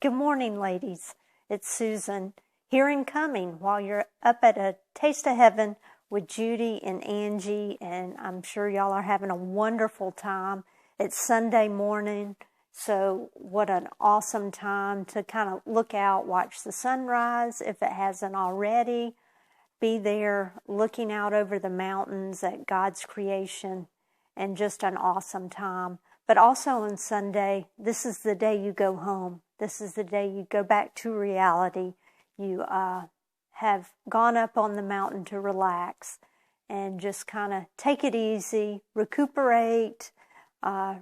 Good morning, ladies. It's Susan here and coming while you're up at a Taste of Heaven with Judy and Angie, and I'm sure y'all are having a wonderful time. It's Sunday morning, so what an awesome time to kind of look out, watch the sunrise if it hasn't already. Be there looking out over the mountains at God's creation, and just an awesome time. But also on Sunday, this is the day you go home. This is the day you go back to reality. You have gone up on the mountain to relax and just kind of take it easy, recuperate,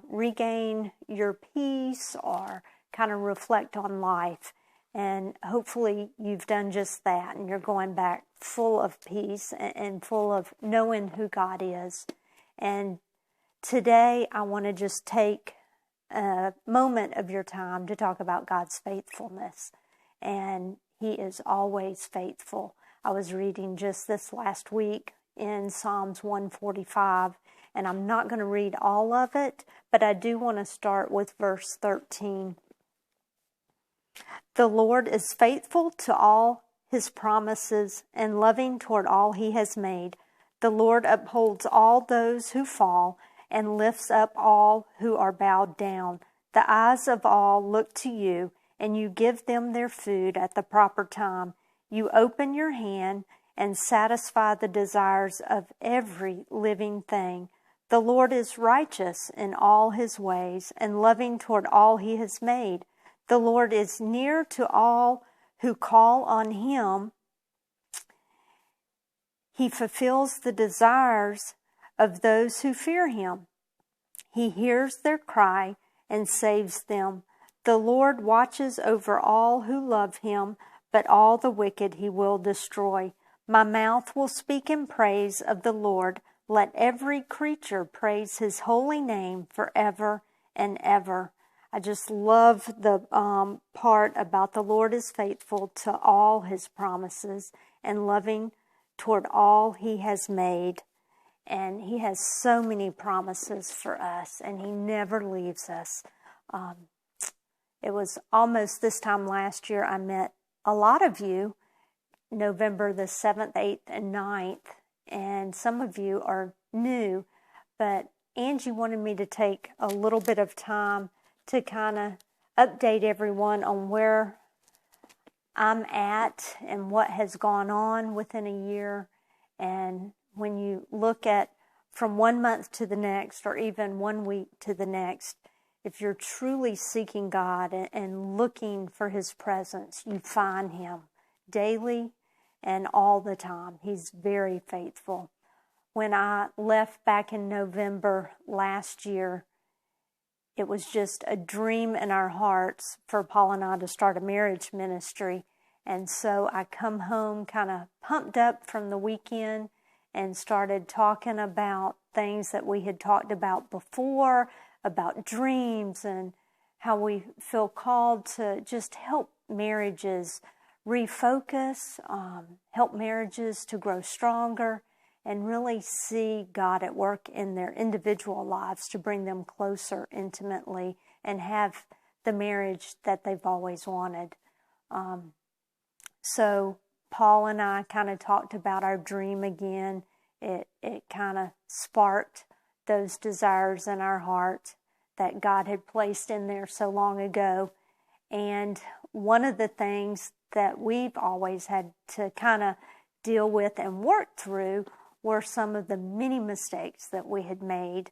regain your peace, or kind of reflect on life. And hopefully you've done just that, and you're going back full of peace and full of knowing who God is. And today I want to just take a moment of your time to talk about God's faithfulness. And He is always faithful. I was reading just this last week in Psalms 145, and I'm not going to read all of it, but I do want to start with verse 13. The Lord is faithful to all His promises and loving toward all He has made. The Lord upholds all those who fall and lifts up all who are bowed down. The eyes of all look to you, and you give them their food at the proper time. You open your hand and satisfy the desires of every living thing. The Lord is righteous in all His ways and loving toward all He has made. The Lord is near to all who call on Him. He fulfills the desires of those who fear Him. He hears their cry and saves them. The Lord watches over all who love Him, but all the wicked He will destroy. My mouth will speak in praise of the Lord. Let every creature praise His holy name forever and ever. I just love the part about the Lord is faithful to all His promises and loving toward all He has made. And He has so many promises for us, and He never leaves us. It was almost this time last year I met a lot of you, November the 7th, 8th, and 9th, and some of you are new, but Angie wanted me to take a little bit of time to kind of update everyone on where I'm at and what has gone on within a year. And when you look at from 1 month to the next, or even 1 week to the next, if you're truly seeking God and looking for His presence, you find Him daily and all the time. He's very faithful. When I left back in November last year, it was just a dream in our hearts for Paul and I to start a marriage ministry. And so I come home kind of pumped up from the weekend and started talking about things that we had talked about before, about dreams and how we feel called to just help marriages refocus, help marriages to grow stronger, and really see God at work in their individual lives to bring them closer intimately and have the marriage that they've always wanted. So Paul and I kind of talked about our dream again. It kind of sparked those desires in our heart that God had placed in there so long ago. And one of the things that we've always had to kind of deal with and work through were some of the many mistakes that we had made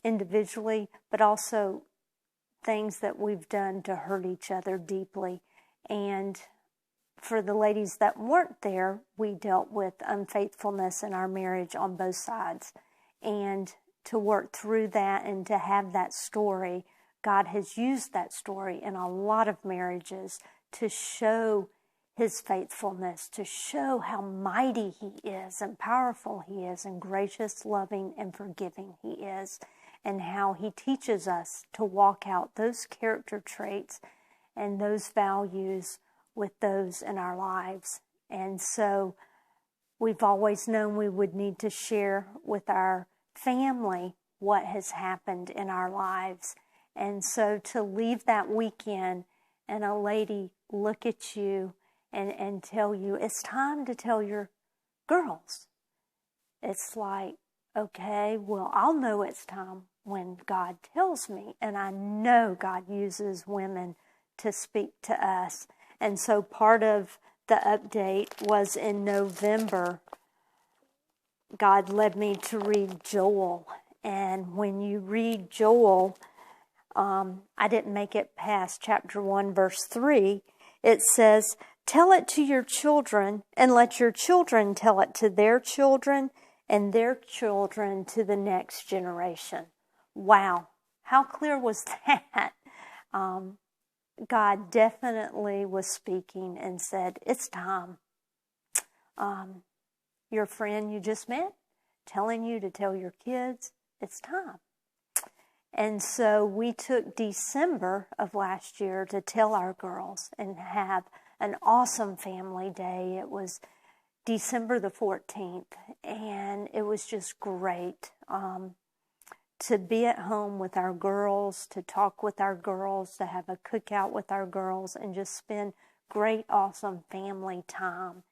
individually, but also things that we've done to hurt each other deeply. And for the ladies that weren't there, we dealt with unfaithfulness in our marriage on both sides. And to work through that and to have that story, God has used that story in a lot of marriages to show His faithfulness, to show how mighty He is and powerful He is and gracious, loving, and forgiving He is, and how He teaches us to walk out those character traits and those values with those in our lives. And so we've always known we would need to share with our family what has happened in our lives. And so to leave that weekend and a lady look at you and tell you, it's time to tell your girls. It's like, okay, well, I'll know it's time when God tells me. And I know God uses women to speak to us. And so part of the update was in November, God led me to read Joel. And when you read Joel, I didn't make it past chapter 1, verse 3. It says, tell it to your children, and let your children tell it to their children, and their children to the next generation. Wow, how clear was that? God definitely was speaking and said, it's time. Your friend you just met, telling you to tell your kids, it's time. And so we took December of last year to tell our girls and have an awesome family day. It was December the 14th, and it was just great to be at home with our girls, to talk with our girls, to have a cookout with our girls, and just spend great, awesome family time.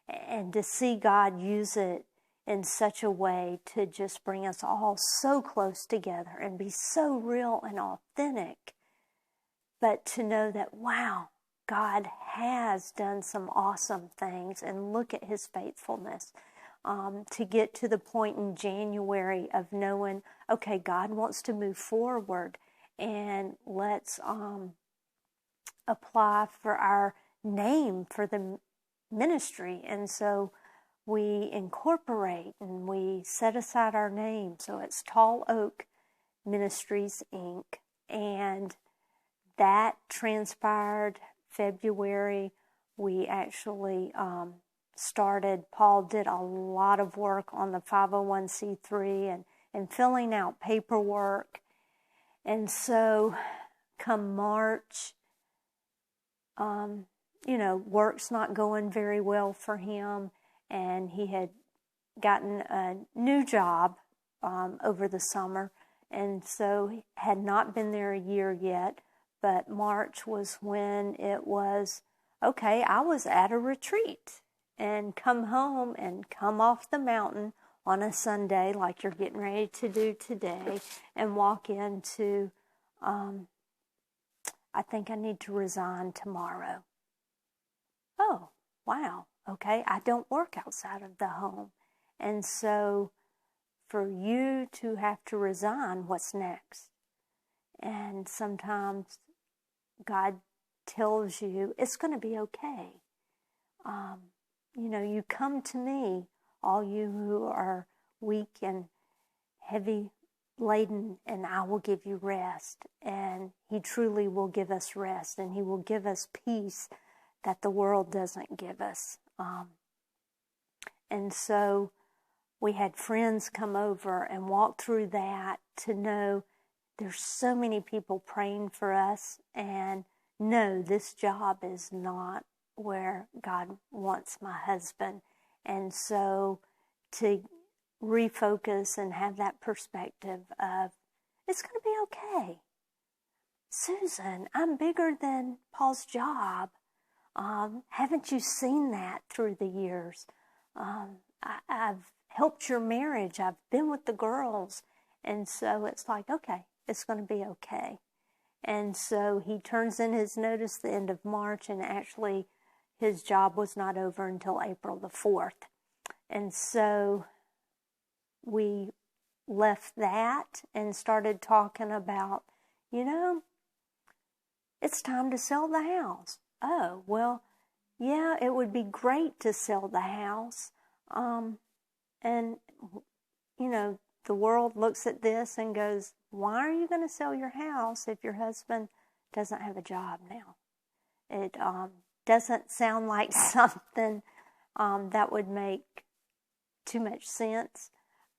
And to see God use it in such a way to just bring us all so close together and be so real and authentic. But to know that, wow, God has done some awesome things, and look at His faithfulness. To get to the point in January of knowing, okay, God wants to move forward, and let's apply for our name for the ministry. And so we incorporate and we set aside our name. So it's Tall Oak Ministries, Inc. And that transpired February. We actually started, Paul did a lot of work on the 501c3 and filling out paperwork. And so come March, work's not going very well for him, and he had gotten a new job over the summer, and so had not been there a year yet. But March was when it was, okay, I was at a retreat, and come home and come off the mountain on a Sunday like you're getting ready to do today, and walk into, I think I need to resign tomorrow. Oh, wow, okay, I don't work outside of the home. And so for you to have to resign, what's next? And sometimes God tells you it's going to be okay. You come to me, all you who are weak and heavy laden, and I will give you rest. And He truly will give us rest, and He will give us peace that the world doesn't give us. And so we had friends come over and walk through that to know there's so many people praying for us, and no, this job is not where God wants my husband. And so to refocus and have that perspective of, it's going to be okay. Susan, I'm bigger than Paul's job. Haven't you seen that through the years? I've helped your marriage. I've been with the girls. And so it's like, okay, it's going to be okay. And so he turns in his notice the end of March, and actually his job was not over until April the 4th. And so we left that and started talking about, it's time to sell the house. Oh, well, yeah, it would be great to sell the house. And, the world looks at this and goes, why are you going to sell your house if your husband doesn't have a job now? It doesn't sound like something that would make too much sense.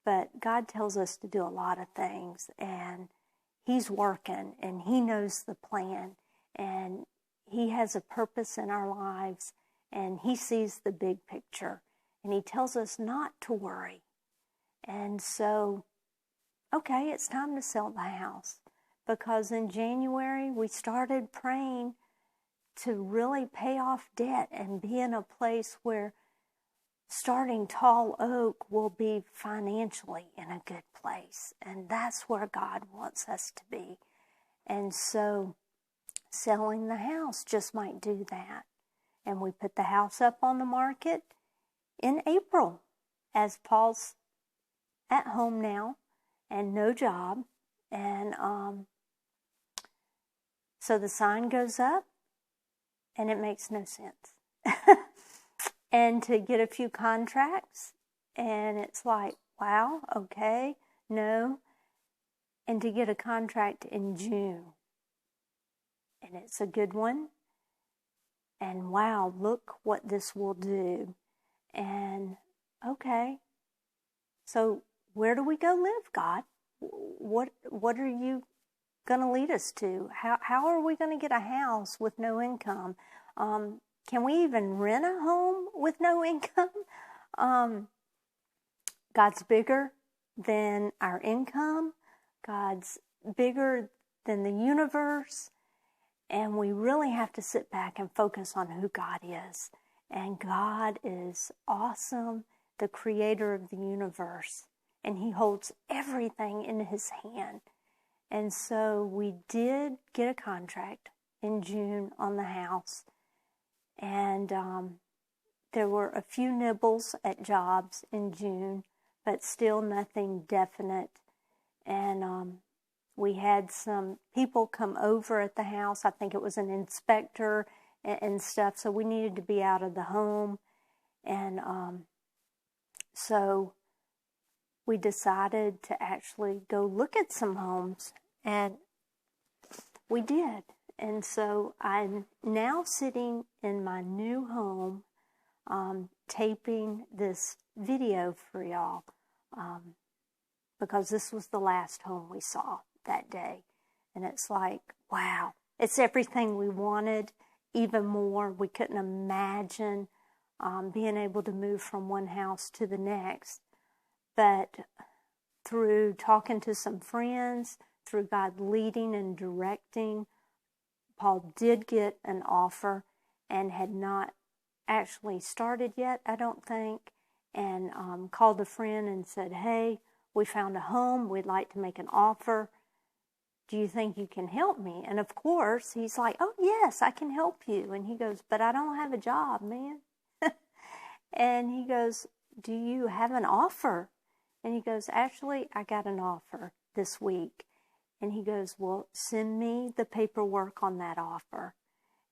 But God tells us to do a lot of things, and He's working, and He knows the plan, and He has a purpose in our lives, and He sees the big picture, and He tells us not to worry. And so, okay, it's time to sell the house, because in January we started praying to really pay off debt and be in a place where starting Tall Oak will be financially in a good place. And that's where God wants us to be. And so selling the house just might do that. And we put the house up on the market in April, as Paul's at home now and no job. And so the sign goes up and it makes no sense. And to get a few contracts, and it's like, wow, okay, no. And to get a contract in June, and it's a good one. And wow, look what this will do. And okay, so where do we go live, God? What are you going to lead us to? How are we going to get a house with no income? Can we even rent a home with no income? God's bigger than our income. God's bigger than the universe. And we really have to sit back and focus on who God is. And God is awesome, the creator of the universe. And He holds everything in His hand. And so we did get a contract in June on the house. And there were a few nibbles at jobs in June, but still nothing definite. And we had some people come over at the house. I think it was an inspector and stuff. So we needed to be out of the home. And so we decided to actually go look at some homes. And we did. And so I'm now sitting in my new home, taping this video for y'all, because this was the last home we saw that day. And it's like, wow, it's everything we wanted, even more. We couldn't imagine being able to move from one house to the next. But through talking to some friends, through God leading and directing, Paul did get an offer and had not actually started yet, I don't think, and called a friend and said, hey, we found a home. We'd like to make an offer. Do you think you can help me? And of course, he's like, oh, yes, I can help you. And he goes, but I don't have a job, man. And he goes, do you have an offer? And he goes, actually, I got an offer this week. And he goes, well, send me the paperwork on that offer.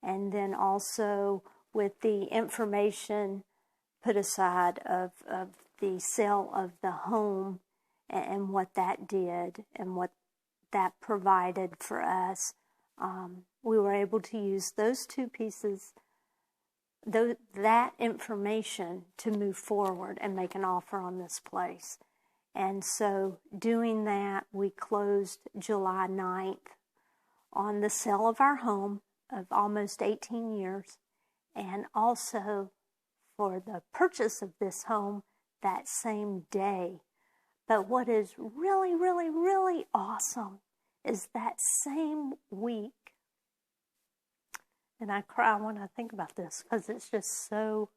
And then also with the information put aside of the sale of the home and what that did and what that provided for us, we were able to use those two pieces, that information, to move forward and make an offer on this place. And so doing that, we closed July 9th on the sale of our home of almost 18 years, and also for the purchase of this home that same day. But what is really, really, really awesome is that same week, and I cry when I think about this because it's just so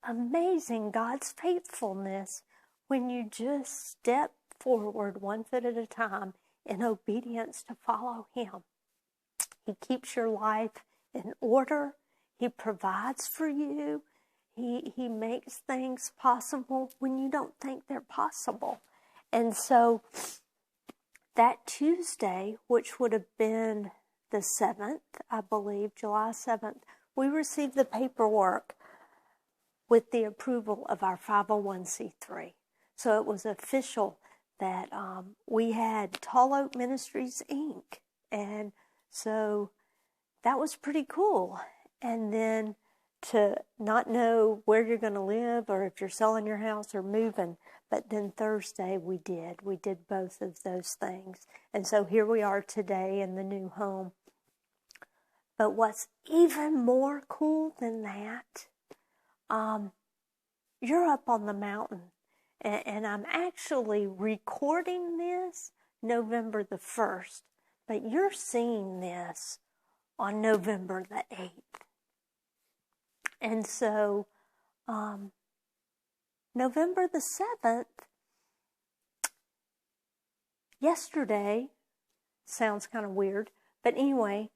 amazing, God's faithfulness, when you just step forward one foot at a time in obedience to follow Him. He keeps your life in order. He provides for you. He makes things possible when you don't think they're possible. And so that Tuesday, which would have been the 7th, I believe, July 7th, we received the paperwork with the approval of our 501c3. So it was official that we had Tall Oak Ministries, Inc. And so that was pretty cool. And then to not know where you're going to live or if you're selling your house or moving. But then Thursday we did. We did both of those things. And so here we are today in the new home. But what's even more cool than that, you're up on the mountain. And I'm actually recording this November the 1st. But you're seeing this on November the 8th. And so, November the 7th, yesterday, sounds kind of weird, but anyway,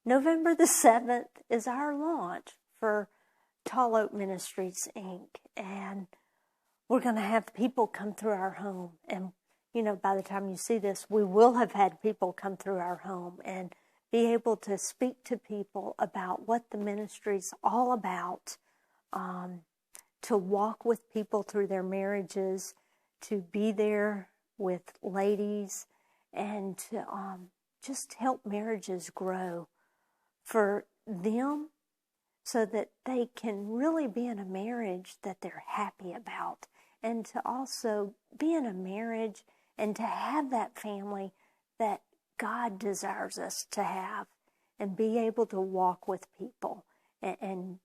November the 7th is our launch for Tall Oak Ministries, Inc. And we're going to have people come through our home. And, by the time you see this, we will have had people come through our home and be able to speak to people about what the ministry is all about, to walk with people through their marriages, to be there with ladies, and to just help marriages grow for them so that they can really be in a marriage that they're happy about, and to also be in a marriage and to have that family that God desires us to have, and be able to walk with people and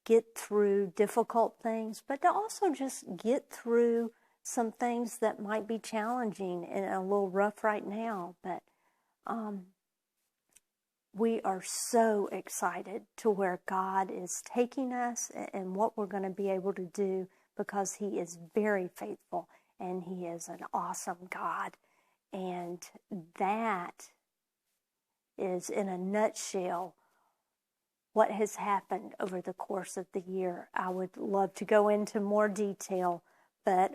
get through difficult things, but to also just get through some things that might be challenging and a little rough right now. But we are so excited to where God is taking us and what we're going to be able to do, because He is very faithful and He is an awesome God. And that is, in a nutshell, what has happened over the course of the year. I would love to go into more detail, but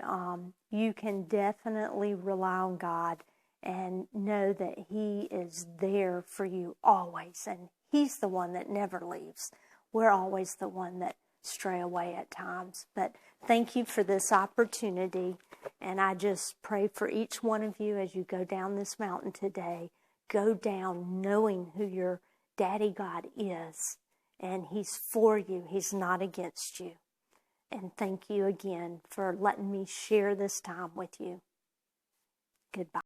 you can definitely rely on God and know that He is there for you always. And He's the one that never leaves. We're always the one that stray away at times. But thank you for this opportunity. And I just pray for each one of you as you go down this mountain today. Go down knowing who your Daddy God is. And He's for you. He's not against you. And thank you again for letting me share this time with you. Goodbye.